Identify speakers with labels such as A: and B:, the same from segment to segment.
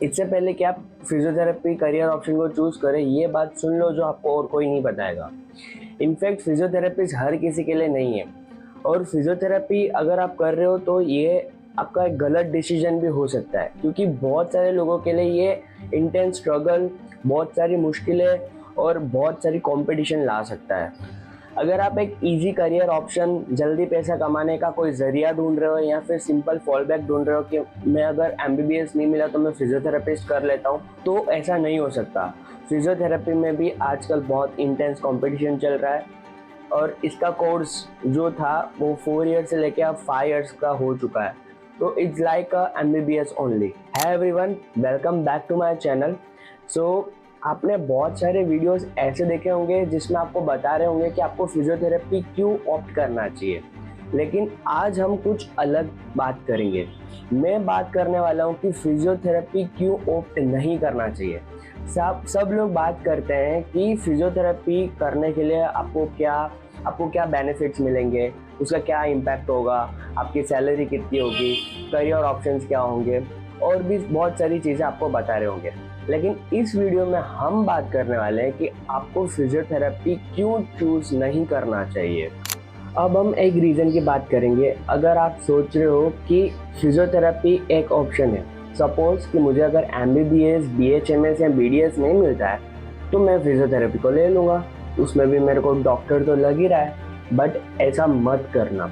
A: इससे पहले कि आप फिजियोथेरेपी करियर ऑप्शन को चूज करें, ये बात सुन लो जो आपको और कोई नहीं बताएगा। इनफैक्ट फिजियोथेरेपी हर किसी के लिए नहीं है, और फिजियोथेरेपी अगर आप कर रहे हो तो ये आपका एक गलत डिसीजन भी हो सकता है, क्योंकि बहुत सारे लोगों के लिए ये इंटेंस स्ट्रगल, बहुत सारी मुश्किलें और बहुत सारी कंपटीशन ला सकता है। अगर आप एक इजी करियर ऑप्शन, जल्दी पैसा कमाने का कोई जरिया ढूंढ रहे हो, या फिर सिंपल फॉल बैक ढूंढ रहे हो कि मैं अगर एमबीबीएस नहीं मिला तो मैं फिजियोथेरेपिस्ट कर लेता हूँ, तो ऐसा नहीं हो सकता। फिजियोथेरेपी में भी आजकल बहुत इंटेंस कंपटीशन चल रहा है, और इसका कोर्स जो था वो 4 ईयर से लेके अब 5 ईयर्स का हो चुका है। तो it's like a MBBS only. Hi everyone, welcome back to my channel. So आपने बहुत सारे वीडियोस ऐसे देखे होंगे जिसमें आपको बता रहे होंगे कि आपको फिजियोथेरेपी क्यों ऑप्ट करना चाहिए, लेकिन आज हम कुछ अलग बात करेंगे। मैं बात करने वाला हूँ कि फिजियोथेरेपी क्यों ऑप्ट नहीं करना चाहिए। सब लोग बात करते हैं कि फिजियोथेरेपी करने के लिए आपको क्या बेनिफिट्स मिलेंगे, उसका क्या इम्पैक्ट होगा, आपकी सैलरी कितनी होगी, करियर ऑप्शंस क्या होंगे, और भी बहुत सारी चीज़ें आपको बता रहे होंगे। लेकिन इस वीडियो में हम बात करने वाले हैं कि आपको फिजियोथेरेपी क्यों चूज नहीं करना चाहिए। अब हम एक रीज़न की बात करेंगे। अगर आप सोच रहे हो कि फिजियोथेरेपी एक ऑप्शन है, सपोज कि मुझे अगर एमबीबीएस, बीएचएमएस या बीडीएस नहीं मिलता है तो मैं फिजियोथेरेपी को ले लूँगा, उसमें भी मेरे को डॉक्टर तो लग ही रहा है। बट ऐसा मत करना।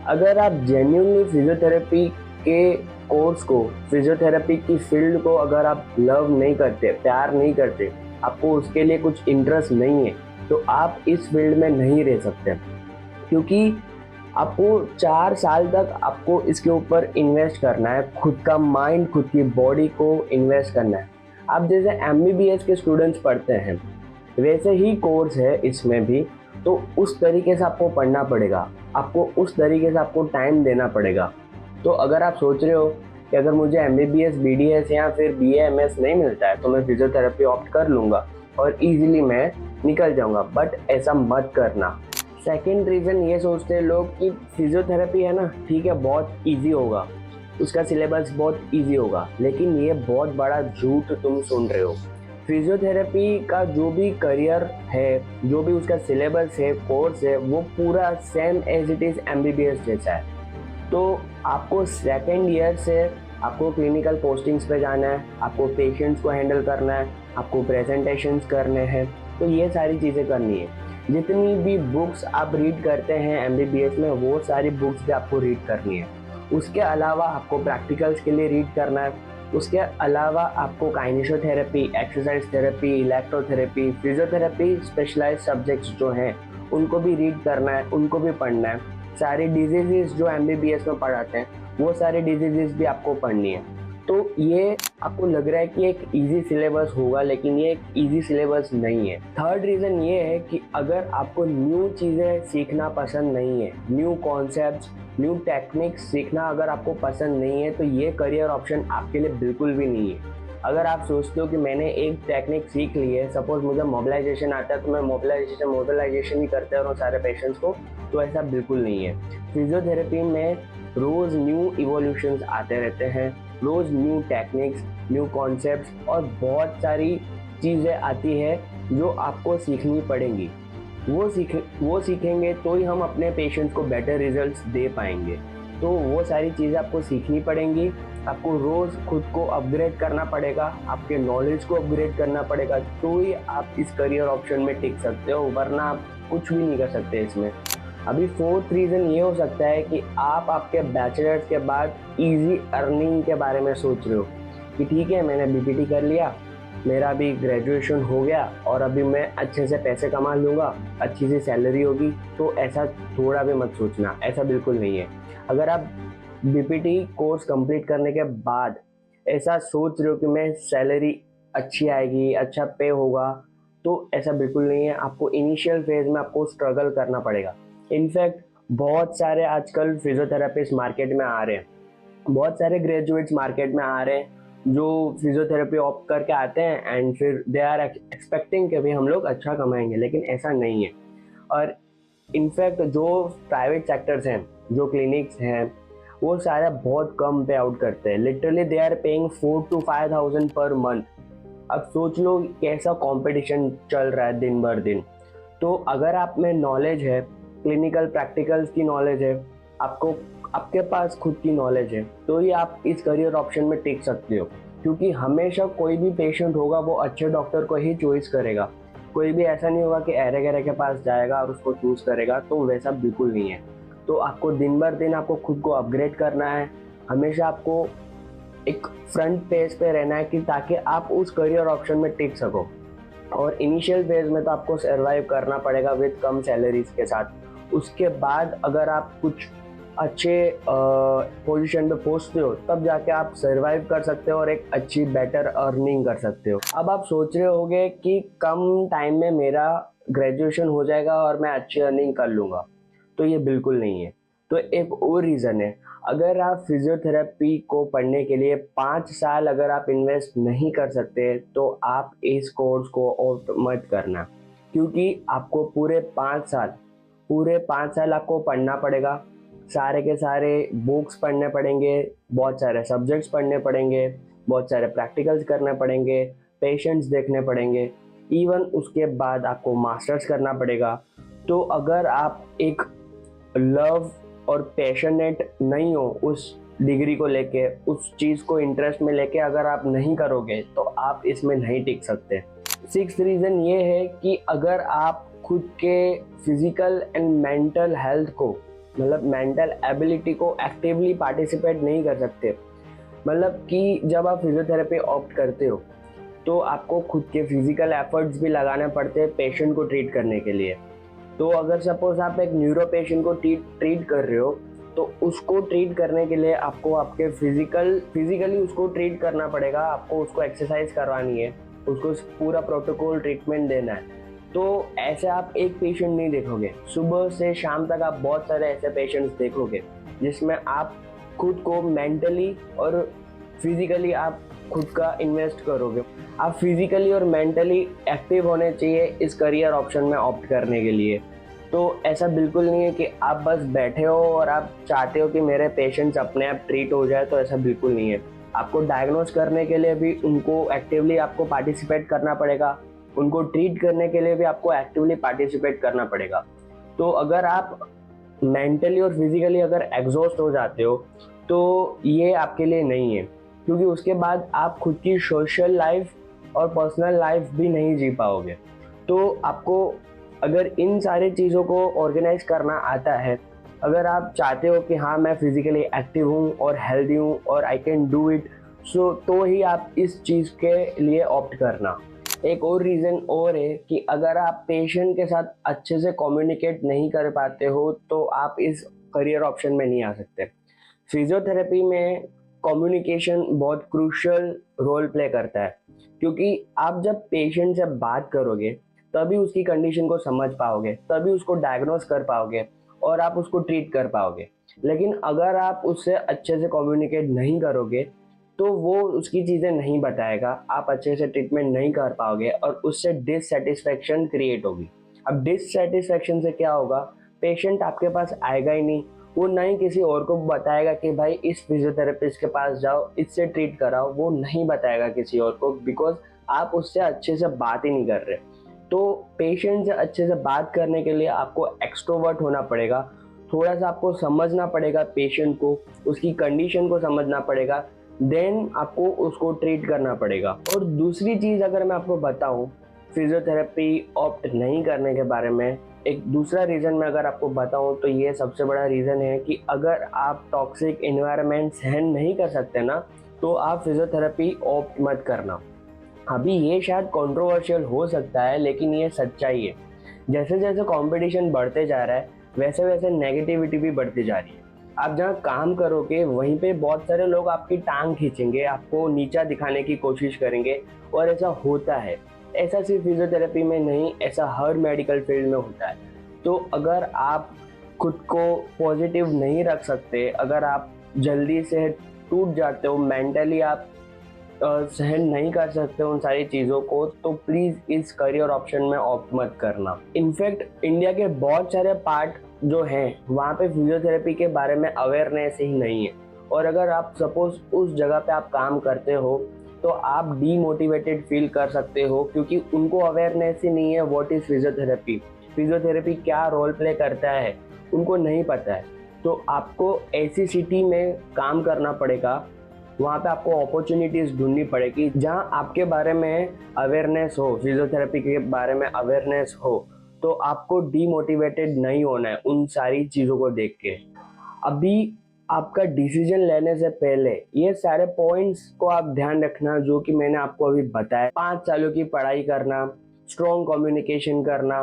A: अगर आप जेन्युइनली फिजियोथेरेपी के कोर्स को, फिजियोथेरेपी की फील्ड को अगर आप लव नहीं करते, प्यार नहीं करते, आपको उसके लिए कुछ इंटरेस्ट नहीं है, तो आप इस फील्ड में नहीं रह सकते। क्योंकि आपको 4 साल तक आपको इसके ऊपर इन्वेस्ट करना है, खुद का माइंड, खुद की बॉडी को इन्वेस्ट करना है। आप जैसे एमबीबीएस के स्टूडेंट्स पढ़ते हैं वैसे ही कोर्स है इसमें भी, तो उस तरीके से आपको पढ़ना पड़ेगा, आपको उस तरीके से आपको टाइम देना पड़ेगा। तो अगर आप सोच रहे हो कि अगर मुझे एमबीबीएस, बीडीएस या फिर बीएएमएस नहीं मिलता है तो मैं फिजियोथेरेपी ऑप्ट कर लूँगा और इजीली मैं निकल जाऊँगा, बट ऐसा मत करना। सेकेंड रीज़न ये सोचते हैं लोग कि फिजियोथेरेपी है ना, ठीक है, बहुत इजी होगा, उसका सिलेबस बहुत इजी होगा, लेकिन ये बहुत बड़ा झूठ तुम सुन रहे हो। फिजियोथेरेपी का जो भी करियर है, जो भी उसका सिलेबस है, कोर्स है, वो पूरा same as it is MBBS जैसा है। तो आपको सेकेंड ईयर से आपको क्लिनिकल पोस्टिंग्स पे जाना है, आपको पेशेंट्स को हैंडल करना है, आपको प्रेजेंटेशंस करने हैं, तो ये सारी चीज़ें करनी है। जितनी भी बुक्स आप रीड करते हैं एमबीबीएस में, वो सारी बुक्स भी आपको रीड करनी है। उसके अलावा आपको प्रैक्टिकल्स के लिए रीड करना है। उसके अलावा आपको kinesiotherapy, exercise therapy, electrotherapy, physiotherapy specialized subjects जो हैं उनको भी रीड करना है, उनको भी पढ़ना है। सारी डिजीजेस जो एमबीबीएस में पढ़ाते हैं वो सारी डिजीजेस भी आपको पढ़नी है। तो ये आपको लग रहा है कि एक इजी सिलेबस होगा, लेकिन ये एक इजी सिलेबस नहीं है। थर्ड रीज़न ये है कि अगर आपको न्यू चीज़ें सीखना पसंद नहीं है, न्यू कॉन्सेप्ट्स, न्यू टेक्निक्स सीखना अगर आपको पसंद नहीं है, तो ये करियर ऑप्शन आपके लिए बिल्कुल भी नहीं है। अगर आप सोचते हो कि मैंने एक टेक्निक सीख ली है, सपोज मुझे मोबिलाइजेशन आता है तो मैं मोबिलाइजेशन ही करते रहूँ सारे पेशेंट्स को, तो ऐसा बिल्कुल नहीं है। फिजियोथेरेपी में रोज़ न्यू इवोल्यूशंस आते रहते हैं, रोज़ न्यू टेक्निक्स, न्यू कॉन्सेप्ट्स और बहुत सारी चीज़ें आती है जो आपको सीखनी पड़ेंगी। वो सीखेंगे तो ही हम अपने पेशेंट्स को बेटर रिजल्ट्स दे पाएंगे। तो वो सारी चीज़ें आपको सीखनी पड़ेंगी। आपको रोज़ खुद को अपग्रेड करना पड़ेगा, आपके नॉलेज को अपग्रेड करना पड़ेगा, तो ही आप इस करियर ऑप्शन में टिक सकते हो, वरना आप कुछ भी नहीं कर सकते इसमें। अभी फोर्थ रीज़न ये हो सकता है कि आप आपके बैचलर्स के बाद इजी अर्निंग के बारे में सोच रहे हो कि ठीक है, मैंने बीपीटी कर लिया, मेरा भी ग्रेजुएशन हो गया और अभी मैं अच्छे से पैसे कमा लूँगा, अच्छी सी सैलरी होगी। तो ऐसा थोड़ा भी मत सोचना, ऐसा बिल्कुल नहीं है। अगर आप बीपीटी कोर्स कंप्लीट करने के बाद ऐसा सोच रहे हो कि मैं सैलरी अच्छी आएगी, अच्छा पे होगा, तो ऐसा बिल्कुल नहीं है। आपको इनिशियल फेज में आपको स्ट्रगल करना पड़ेगा। इनफैक्ट बहुत सारे आजकल फिजियोथेरेपिस्ट मार्केट में आ रहे हैं, बहुत सारे ग्रेजुएट्स मार्केट में आ रहे हैं जो फिजियोथेरेपी ऑप्ट करके आते हैं एंड फिर दे आर एक्सपेक्टिंग कि भाई हम लोग अच्छा कमाएंगे, लेकिन ऐसा नहीं है। और इनफैक्ट जो प्राइवेट सेक्टर्स हैं, जो क्लिनिक्स हैं, वो सारे बहुत कम पे आउट करते हैं। Literally they are paying 4 to 5,000 per month. अब सोच लो कैसा कंपटीशन चल रहा है दिन भर दिन। तो अगर आप में नॉलेज है, क्लिनिकल प्रैक्टिकल्स की नॉलेज है, आपको आपके पास खुद की नॉलेज है, तो ही आप इस करियर ऑप्शन में टिक सकते हो। क्योंकि हमेशा कोई भी पेशेंट होगा वो अच्छे डॉक्टर को ही चॉइस करेगा। कोई भी ऐसा नहीं होगा कि अरे गरे के पास जाएगा और उसको चूज करेगा, तो वैसा बिल्कुल नहीं है। तो आपको दिन भर दिन आपको खुद को अपग्रेड करना है। हमेशा आपको एक फ्रंट पेज पे रहना है कि ताकि आप उस करियर ऑप्शन में टिक सको। और इनिशियल फेज में तो आपको सर्वाइव करना पड़ेगा विद कम सैलरीज के साथ। उसके बाद अगर आप कुछ अच्छे पोजीशन पे पहुंचते हो, तब जाके आप सर्वाइव कर सकते हो और एक अच्छी बेटर अर्निंग कर सकते हो। अब आप सोच रहे होगे कि कम टाइम में मेरा ग्रेजुएशन हो जाएगा और मैं अच्छी अर्निंग कर लूँगा, तो ये बिल्कुल नहीं है। तो एक और रीज़न है, अगर आप फिजियोथेरेपी को पढ़ने के लिए 5 साल अगर आप इन्वेस्ट नहीं कर सकते, तो आप इस कोर्स को ऑप्ट मत करना। क्योंकि आपको पूरे 5 साल आपको पढ़ना पड़ेगा। सारे के सारे बुक्स पढ़ने पड़ेंगे, बहुत सारे सब्जेक्ट्स पढ़ने पड़ेंगे, बहुत सारे प्रैक्टिकल्स करने पड़ेंगे, पेशेंट्स देखने पड़ेंगे, इवन उसके बाद आपको मास्टर्स करना पड़ेगा। तो अगर आप एक लव और पैशनेट नहीं हो उस डिग्री को लेके, उस चीज़ को इंटरेस्ट में लेके अगर आप नहीं करोगे, तो आप इसमें नहीं टिक सकते। 6th रीज़न ये है कि अगर आप खुद के फिजिकल एंड मेंटल हेल्थ को, मतलब मेंटल एबिलिटी को एक्टिवली पार्टिसिपेट नहीं कर सकते, मतलब कि जब आप फिजियोथेरेपी ऑप्ट करते हो तो आपको खुद के फिजिकल एफर्ट्स भी लगाने पड़ते हैं पेशेंट को ट्रीट करने के लिए। तो अगर सपोज आप एक न्यूरो पेशेंट को ट्रीट कर रहे हो, तो उसको ट्रीट करने के लिए आपको आपके फिजिकली उसको ट्रीट करना पड़ेगा। आपको उसको एक्सरसाइज करवानी है, उसको पूरा प्रोटोकॉल ट्रीटमेंट देना है। तो ऐसे आप एक पेशेंट नहीं देखोगे, सुबह से शाम तक आप बहुत सारे ऐसे पेशेंट्स देखोगे जिसमें आप खुद को मेंटली और फिजिकली आप खुद का इन्वेस्ट करोगे। आप फिजिकली और मेंटली एक्टिव होने चाहिए इस करियर ऑप्शन में ऑप्ट करने के लिए। तो ऐसा बिल्कुल नहीं है कि आप बस बैठे हो और आप चाहते हो कि मेरे पेशेंट्स अपने आप ट्रीट हो जाए, तो ऐसा बिल्कुल नहीं है। आपको डायग्नोज करने के लिए भी उनको एक्टिवली आपको पार्टिसिपेट करना पड़ेगा, उनको ट्रीट करने के लिए भी आपको एक्टिवली पार्टिसिपेट करना पड़ेगा। तो अगर आप मेंटली और फिजिकली अगर एग्जॉस्ट हो जाते हो, तो ये आपके लिए नहीं है। क्योंकि उसके बाद आप खुद की सोशल लाइफ और पर्सनल लाइफ भी नहीं जी पाओगे। तो आपको अगर इन सारी चीज़ों को ऑर्गेनाइज करना आता है, अगर आप चाहते हो कि हाँ मैं फिजिकली एक्टिव हूँ और हेल्दी हूँ और आई कैन डू इट, सो तो ही आप इस चीज़ के लिए ऑप्ट करना। एक और रीज़न और है कि अगर आप पेशेंट के साथ अच्छे से कम्युनिकेट नहीं कर पाते हो, तो आप इस करियर ऑप्शन में नहीं आ सकते। फिजियोथेरेपी में कम्युनिकेशन बहुत क्रूशियल रोल प्ले करता है। क्योंकि आप जब पेशेंट से बात करोगे, तभी उसकी कंडीशन को समझ पाओगे, तभी उसको डायग्नोस कर पाओगे और आप उसको ट्रीट कर पाओगे। लेकिन अगर आप उससे अच्छे से कम्युनिकेट नहीं करोगे, तो वो उसकी चीज़ें नहीं बताएगा, आप अच्छे से ट्रीटमेंट नहीं कर पाओगे और उससे डिससेटिस्फैक्शन क्रिएट होगी। अब डिससेटिस्फैक्शन से क्या होगा, पेशेंट आपके पास आएगा ही नहीं, वो ना ही किसी और को बताएगा कि भाई इस फिजियोथेरेपिस्ट के पास जाओ, इससे ट्रीट कराओ, वो नहीं बताएगा किसी और को, बिकॉज आप उससे अच्छे से बात ही नहीं कर रहे। तो पेशेंट से अच्छे से बात करने के लिए आपको एक्सट्रोवर्ट होना पड़ेगा, थोड़ा सा आपको समझना पड़ेगा पेशेंट को, उसकी कंडीशन को समझना पड़ेगा, देन आपको उसको ट्रीट करना पड़ेगा। और दूसरी चीज़ अगर मैं आपको बताऊं फिजियोथेरेपी ऑप्ट नहीं करने के बारे में, एक दूसरा रीज़न मैं अगर आपको बताऊं तो ये सबसे बड़ा रीज़न है कि अगर आप टॉक्सिक एनवायरनमेंट सहन नहीं कर सकते ना, तो आप फिजियोथेरेपी ऑप्ट मत करना। अभी ये शायद कंट्रोवर्शियल हो सकता है, लेकिन ये सच्चाई है। जैसे जैसे कंपटीशन बढ़ते जा रहा है, वैसे वैसे नेगेटिविटी भी बढ़ती जा रही है। आप जहाँ काम करोगे वहीं पे बहुत सारे लोग आपकी टांग खींचेंगे, आपको नीचा दिखाने की कोशिश करेंगे, और ऐसा होता है। ऐसा सिर्फ फिजियोथेरेपी में नहीं, ऐसा हर मेडिकल फील्ड में होता है। तो अगर आप खुद को पॉजिटिव नहीं रख सकते, अगर आप जल्दी से टूट जाते हो, मेंटली आप सहन नहीं कर सकते उन सारी चीज़ों को, तो प्लीज़ इस करियर ऑप्शन में ऑप्ट मत करना। इनफैक्ट इंडिया के बहुत सारे पार्ट जो हैं वहाँ पे फिजियोथेरेपी के बारे में अवेयरनेस ही नहीं है। और अगर आप सपोज उस जगह पे आप काम करते हो तो आप डीमोटिवेटेड फील कर सकते हो, क्योंकि उनको अवेयरनेस ही नहीं है व्हाट इज फिजियोथेरेपी, फिजियोथेरेपी क्या रोल प्ले करता है, उनको नहीं पता है। तो आपको ऐसी सिटी में काम करना पड़ेगा, वहाँ पे आपको अपॉर्चुनिटीज़ ढूंढनी पड़ेगी जहाँ आपके बारे में अवेयरनेस हो, फिजियोथेरेपी के बारे में अवेयरनेस हो। तो आपको डीमोटिवेटेड नहीं होना है उन सारी चीज़ों को देख के। अभी आपका डिसीजन लेने से पहले ये सारे पॉइंट्स को आप ध्यान रखना जो कि मैंने आपको अभी बताया। 5 सालों की पढ़ाई करना, स्ट्रॉन्ग कम्युनिकेशन करना,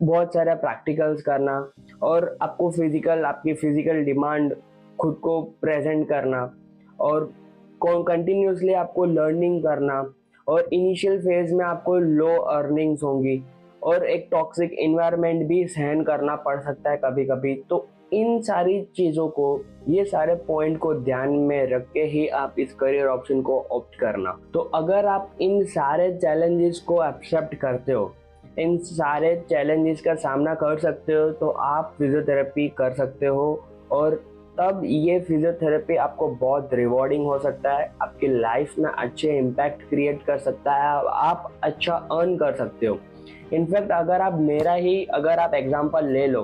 A: बहुत सारे प्रैक्टिकल्स करना, और आपकी फिजिकल डिमांड खुद को प्रेजेंट करना, और कंटिन्यूसली आपको लर्निंग करना, और इनिशियल फेज में आपको लो अर्निंग्स होंगी, और एक टॉक्सिक इन्वायरमेंट भी सहन करना पड़ सकता है कभी कभी। तो इन सारी चीज़ों को, ये सारे पॉइंट को ध्यान में रख के ही आप इस करियर ऑप्शन को ऑप्ट करना। तो अगर आप इन सारे चैलेंजेस को एक्सेप्ट करते हो, इन सारे चैलेंजेस का सामना कर सकते हो, तो आप फिजियोथेरेपी कर सकते हो। और तब ये फिजियोथेरेपी आपको बहुत रिवॉर्डिंग हो सकता है, आपकी लाइफ में अच्छे इम्पैक्ट क्रिएट कर सकता है, आप अच्छा अर्न कर सकते हो। इनफैक्ट अगर आप एग्जांपल ले लो,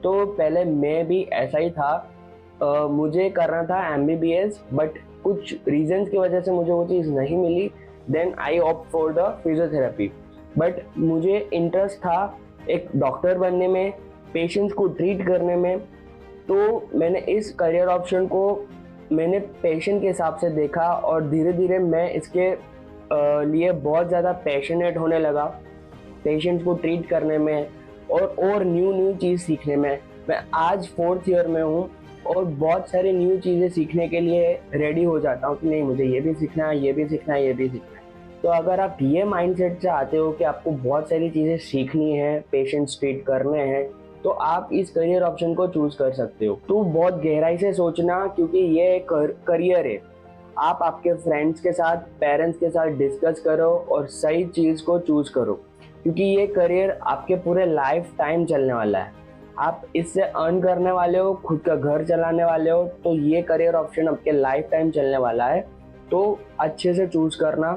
A: तो पहले मैं भी ऐसा ही था। मुझे करना था एमबीबीएस, बट कुछ रीजंस की वजह से मुझे वो चीज़ नहीं मिली। Then I opt for the physiotherapy. But मुझे इंटरेस्ट था एक डॉक्टर बनने में, पेशेंट्स को ट्रीट करने में। तो मैंने इस करियर ऑप्शन को मैंने पेशेंट के हिसाब से देखा, और धीरे धीरे मैं इसके लिए बहुत ज़्यादा पैशनेट होने लगा, पेशेंट्स को ट्रीट करने में और न्यू चीज़ सीखने में। मैं आज 4th ईयर में हूँ और बहुत सारी न्यू चीज़ें सीखने के लिए रेडी हो जाता हूँ कि नहीं, मुझे ये भी सीखना है, ये भी सीखना है, ये भी सीखना है। तो अगर आप ये माइंडसेट से आते हो कि आपको बहुत सारी चीज़ें सीखनी है, पेशेंट्स ट्रीट करने हैं, तो आप इस करियर ऑप्शन को चूज कर सकते हो। तो बहुत गहराई से सोचना, क्योंकि ये एक करियर है। आप आपके फ्रेंड्स के साथ, पेरेंट्स के साथ डिस्कस करो और सही चीज़ को चूज करो, क्योंकि ये करियर आपके पूरे लाइफ टाइम चलने वाला है। आप इससे अर्न करने वाले हो, खुद का घर चलाने वाले हो, तो ये करियर ऑप्शन आपके लाइफ टाइम चलने वाला है। तो अच्छे से चूज करना,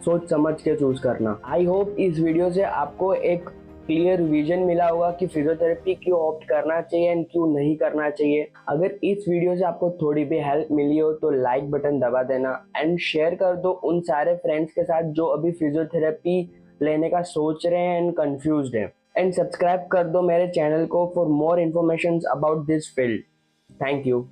A: सोच समझ के चूज करना। आई होप इस वीडियो से आपको एक क्लियर विजन मिला होगा कि फिजियोथेरेपी क्यों ऑप्ट करना चाहिए एंड क्यों नहीं करना चाहिए। अगर इस वीडियो से आपको थोड़ी भी हेल्प मिली हो तो लाइक बटन दबा देना एंड शेयर कर दो उन सारे फ्रेंड्स के साथ जो अभी फिजियोथेरेपी लेने का सोच रहे हैं एंड कंफ्यूज्ड हैं। एंड सब्सक्राइब कर दो मेरे चैनल को for more information about this field. Thank you.